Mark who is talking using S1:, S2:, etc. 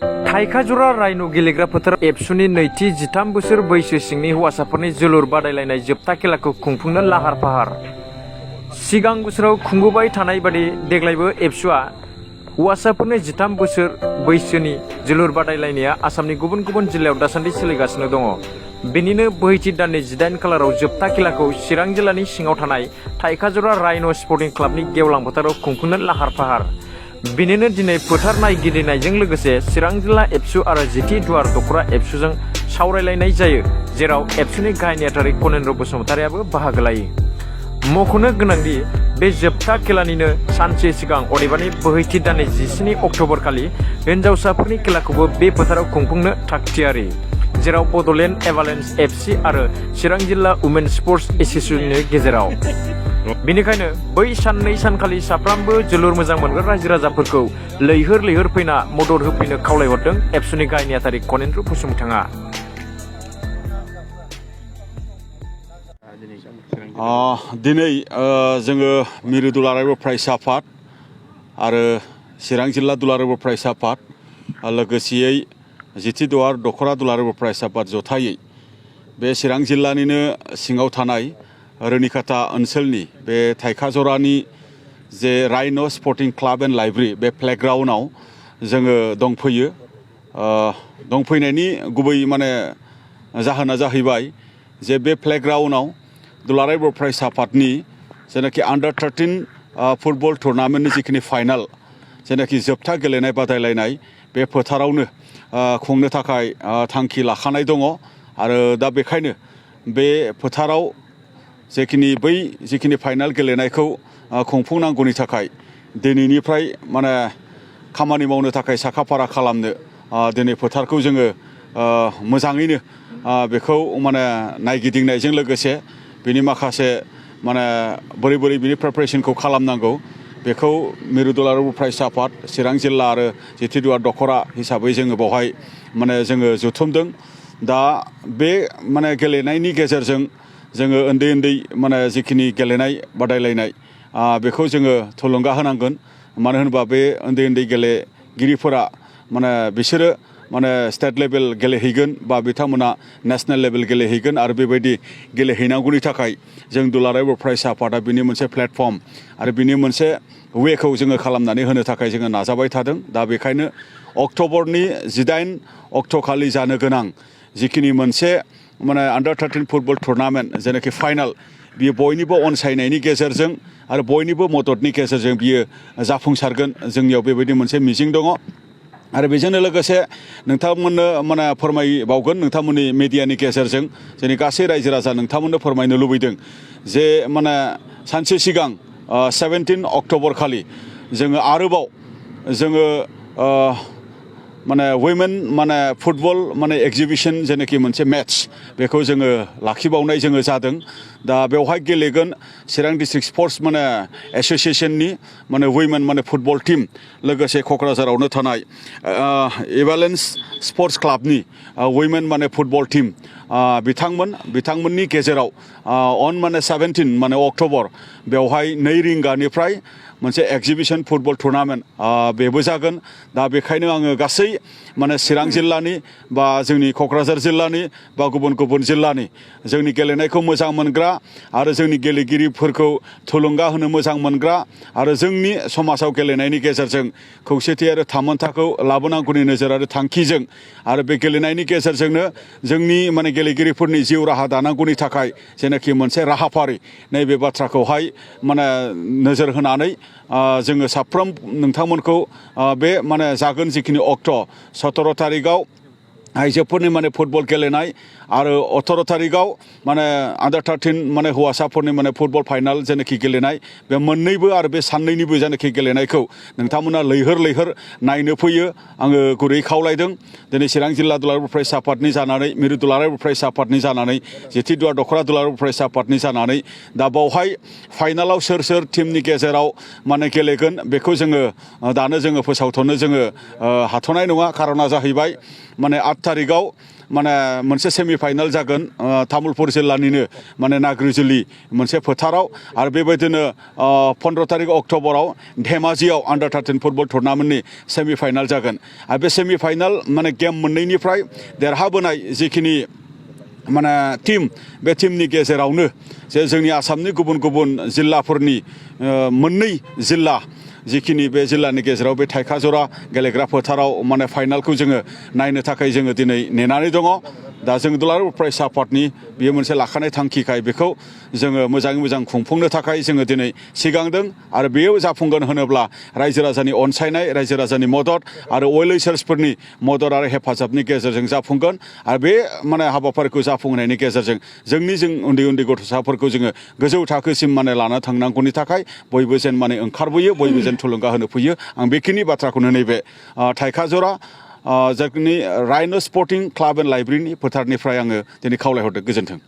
S1: थाइखाजरा रायन' गेलेग्रा फोथार एबसुनि नैथि 13 बोसोर बैसो सिंनि हौवासाफोरनि जोलुर बादायलायनाय जोबथा खेलाखौ खुंफुंनो लाहार फाहार। सिगां बोसोराव खुंबोबाय थानाय बादि देग्लायबो एबसुआ हौवासाफोरनि 13 बोसोर बैसोनि जोलुर बादायलायनाया आसामनि गुबुन गुबुन जिल्लायाव दासान्दि सोलिगासिनो दङ। बेनिनो बोहैथि दाननि 18 खालाराव जोबथा खेलाखौ चिरां जिल्लानि सिङाव थानाय थाइखाजरा रायन' स्पर्टिं क्लाबनि गेवलां फोथाराव खुंफुंनो लाहार फाहार। बेनिनो दिनै फोथार नायगिदिंनायजों लोगोसे चिरां जिल्ला एबसु आरो जिथि दुवार दख'रा एबसुजों सावरायलायनाय जायो, जेराव एबसुनि गाहाय नेहाथारि कनेन्द्र बसुमतारियाबो बाहागो लायो। मख'नो गोनांदि बे जोबथा खेलानिनो सानसे सिगां अदेबानि बोहैथि दाननि 17 अक्ट'बर खालि हिन्जावसाफोरनि खेलाखौबो बे फोथाराव खुंफुंनो थागथियारि, जेराव बड'लेण्ड एभालेन्स एफसि आरो चिरां जिल्ला उमेन स्पर्ट्स एस'सिएशननि गेजेराव। बेनिखायनो बै साननै सानखालि साफ्रोमबो जोलुर मोजां मोनग्रा रायजो राजाफोरखौ लैहोर लैहोर फैना मदद होफैनो खावलायहरदों एबसुनि गाहाय नेहाथारि कनेन्द्र बसुमतारिया।
S2: दिनै जोङो मिरु दुलाराय बर' फरायसा आफाद आरो चिरां जिल्ला दुलाराय बर' फरायसा आफाद लोगोसेयै जिथि दुवार दख'रा दुलाराय बर' फरायसा आफाद जथायै बे चिरां जिल्लानिनो सिङाव थानाय रोनिखाता ओनसोलनि बे थाइखाजरानि जे रायन' स्पर्टिं क्लाब एन्ड लाइब्रेरि बे प्लेग्राउन्डआव जोङो दंफैयो। दंफैनायनि गुबै जाहोना जाहैबाय जे बे प्लेग्राउन्डआव दुलाराय बर' फरायसा आफादनि जेनाखि आन्डार 13 फुटबल टुर्नामेन्टनि जिखिनि फाइनाल जेनाखि जोबथा गेलेनाय बादायलायनाय बे फोथारावनो खुंनो थाखाय थांखि लाखानाय दङ आरो दा बेखायनो बे फोथाराव जिखिनि फाइनाल गेलेनायखौ खुंफुंनांगौनि थाखाय दिनैनिफ्राय खामानि मावनो थाखाय साखाफारा खालामनो दिनै फोथारखौ जोङो मोजाङैनो बेखौ नायगिदिंनायजों लोगोसे बिनि माखासे बोरै बिनि प्रिपारेसनखौ खालामनांगौ बेखौ मिरु दुलाराय बर' फरायसा आफाद चिरां जिल्ला आरो जिथि दुवार दख'रा हिसाबै जोङो बेवहाय जोङो जथुमदों। दा बे गेलेनायनि गेजेरजों जोङो उन्दै जिखिनि गेलेनाय बादायलायनाय बेखौ जोङो थुलुंगा होनांगोन। मानो होनोबा बे उन्दै गेलेगिरिफोरा बिसोरो स्टेट लेभेल गेलेहैगोन बा बिथांमोना नेशनेल लेभेल गेलेहैगोन आरो बेबायदि गेलेहैनांगौनि थाखाय जों दुलाराय बर' फरायसा आफादा बिनि मोनसे प्लेटफर्म आरो बिनि मोनसे वेखौ जोङो खालामनानै होनो थाखाय जोङो नाजाबाय थादों। दा बेखायनो अक्ट'बरनि 18 अक्ट'खालि जानो गोनां जिखिनि मोनसे आन्डार 13 फुटबल टुर्नामेन्ट जेनाखि फाइनाल बियो बयनिबो अनसायनायनि गेजेरजों आरो बयनिबो मददनि गेजेरजों बियो जाफुंसारगोन, जोंनियाव बेबायदि मोनसे मिजिं दङ। आरो बेजोंनो लोगोसे नोंथांमोननो फोरमायबावगोन नोंथांमोननि मिडियानि गेजेरजों जोंनि गासै रायजो राजा नोंथांमोननो फोरमायनो लुबैदों जे सानसे सिगां 17 अक्ट'बर खालि जोङो आरोबाव जोङो वुमेन फुटबल एक्जिबिशन जेनाखि मोनसे मेट्स बेखौ जोङो लाखिबावनाय जोङो जादों। दा बेवहाय गेलेगोन चिरां डिस्ट्रिक्ट स्पर्ट्स एस'सिएशननि वुमेन फुटबल टीम लोगोसे क'क्राझारावनो थानाय एभालेन्स स्पर्ट्स क्लाबनि वुमेन फुटबल टीम बिथांमोननि गेजेराव अन 17 अक्ट'बर बेवहाय 2 रिंगानिफ्राय मोनसे एक्जिबिशन फुटबल टुर्नामेन्ट बेबो जागोन। दा बेखायनो आङो गासै चिरां जिल्लानि बा जोंनि क'क्राझार जिल्लानि बा गुबुन गुबुन जिल्लानि जोंनि गेलेनायखौ मोजां मोनग्रा आरो जोंनि गेलेगिरिफोरखौ थुलुंगा होनो मोजां मोनग्रा आरो जोंनि समाजाव गेलेनायनि गेजेरजों खौसेथि आरो थामोनथाखौ लाबोनांगौनि नोजोर आरो थांखिजों आरो बे गेलेनायनि गेजेरजोंनो जोंनि गेलेगिरिफोरनि जिउ राहा दानांगौनि थाखाय जेनाखि मोनसे राहाफारि नैबे बाथ्राखौहाय नोजोर होनानै जोङो साफ्रोम नोंथांमोनखौ बे जागोन जिखिनि अक्ट' 17 तारिखआव आइजोफोरनि फुटबल गेलेनाय आरो 18 तारिखआव आन्डार 13 हौवासाफोरनि फुटबल फाइनाल जेनाखि गेलेनाय बे मोननैबो आरो बे साननैनिबो जेनाखि गेलेनायखौ नोंथांमोना लैहोर नायनो फैयो आङो गुरै खावलायदों। दिनै चिरां जिल्ला दुलाराय बर' फरायसा आफादनि जानानै मिरु दुलाराय बर' फरायसा आफादनि जानानै जिथि दुवार दख'रा दुलाराय बर' फरायसा आफादनि जानानै दा बावहाय फाइनालाव सोर टीमनि गेजेराव गेलेगोन बेखौ जोङो दानो जोङो फोसावथ'नो जोङो हाथ'नाय नङा। खारना जाहैबाय 8 तारिखआव माने मोनसे सेमिफाइनाल जागोन तामुलपुर जिल्लानिनो माने नाग्रिजुलि मोनसे फोथाराव आरो बेबायदिनो 15 तारिख अक्ट'बराव धेमाजियाव आन्डार 13 फुटबल टुर्नामेन्टनि सेमिफाइनाल जागोन आरो बे सेमिफाइनाल माने गेम मोननैनिफ्राय देरहाबोनाय जिखिनि माने टीम बे टीमनि गेजेरावनो जे जोंनि आसामनि गुबुन गुबुन जिल्लाफोरनि मोननै जिल्ला जिखिनि बे जिल्लानि गेजेराव बे थाइखाजरा गेलेग्रा फोथाराव माने फाइनालखौ जोङो नायनो थाखाय जोङो दिनै नेनानै दङ दा जों दुलाराय फरायसा आफादनि बेयो मोनसे लाखानाय थांखिखाय बेखौ जोङो मोजाङै मोजां खुंफुंनो थाखाय जोङो दिनै सिगांदों आरो बेयो जाफुंगोन होनोब्ला रायजो राजानि अनसायनाय रायजो राजानि मदद आरो वेल उइशार्सफोरनि मदद आरो हेफाजाबनि गेजेरजों जाफुंगोन आरो बे माने हाबाफारिखौ जाफुंहोनायनि गेजेरजों जों उन्दै उन्दै गथ'साफोरखौ जोङो गोजौ थाखोसिम माने लाना थांनांगौनि थाखाय बयबो जेन माने ओंखारबोयो बयबो जेन थुलुंगा होनो फैयो आं बेखिनि बाथ्राखौनो नैबे थाइखाजरा जोंनि रायन' स्पर्टिं क्लाब एन्ड लाइब्रेरिनि फोथारनिफ्राय आङो दिनै खावलायहरदों गोजोन्थों